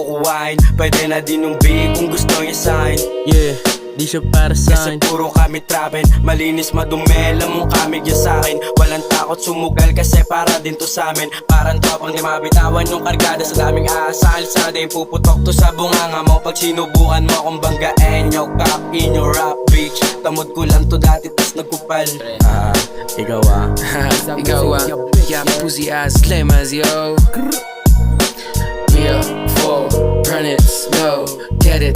kukuhain. Pwede na din ng big kung gusto niya sign. Yeah, di siya para Kasi sa'kin. puro kami trapin, malinis madumi, alam mong kamig yan sa'kin. Walang takot sumugal kasi para din to sa'min. Parang tropang di mabitawan yung kargada sa daming aasal. Sana din puputok to sa bunganga mo pag sinubukan mo akong banggain. Yo, cop in your rap bitch. Tamod ko lang to dati tas nagkupal. Ikaw Ikaw yeah, pussy ass claimers, yo. We are for run it slow, get it,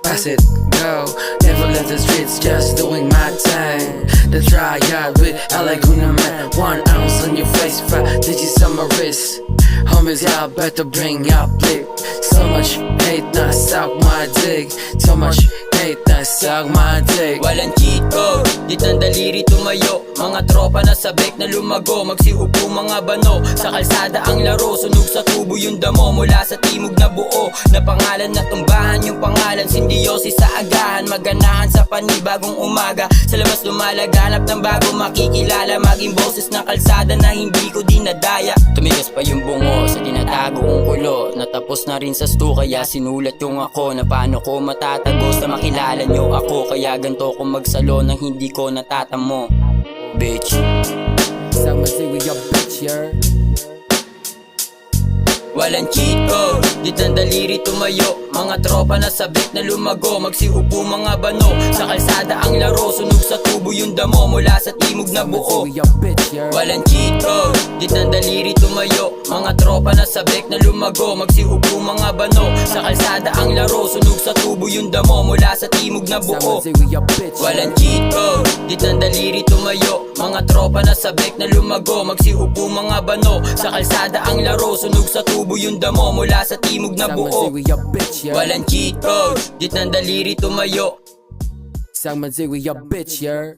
pass it, go. Never left the streets, just doing my thing. The try out with Alaguna man, 1 ounce on your face, 5 digits on my wrist. Homies, y'all better bring y'all blick. So much hate, not suck my dick. So much hate, not suck my dick. Walang cheat code, di ng daliri tumayo. Mga tropa na sabik na lumago, magsiupo mga bano. Sa kalsada ang laro, sunog sa tubo yung damo. Mula sa timog na buo, na pangalan na tumbahan. Yung pangalan, sindiosi sa agahan. Maganahan sa panibagong umaga. Sa labas lumalaganap ng bago, makikilala. Maging boses ng kalsada na hindi ko dinadaya. Tumigas pa yung bungo sa tinatago kong kulo. Natapos na rin sa stu, kaya sinulat yung ako. Na paano ko matatagos na makilala nyo ako. Kaya ganto ko magsalo nang hindi ko natatamo. Bitch, I'ma say we your bitch, yeah. walang cheat code, di ng daliri tumayo. Mga tropa na sabik na lumago, magsiupo mga bano. Sa kalsada ang laro, sunog sa tubo yung damo. Mula sa timog na buo, We your bitch, yeah. walang cheat code, di ng daliri tumayo. Mga tropa na sabik na lumago, magsiupo mga bano. Sa kalsada ang laro, sunog sa tubo yung damo. Mula sa timog na buo, I'ma say we your bitch, yeah. walang cheat code, di ng daliri tumayo. Mga tropa na sabik na lumago, magsiupo mga bano. Sa kalsada ang laro, sunog sa tubo yung damo. Mula sa timog na I'ma say buo, we your bitch, yeah. walang cheat code, di ng daliri tumayo. I'ma say we your bitch, yeah.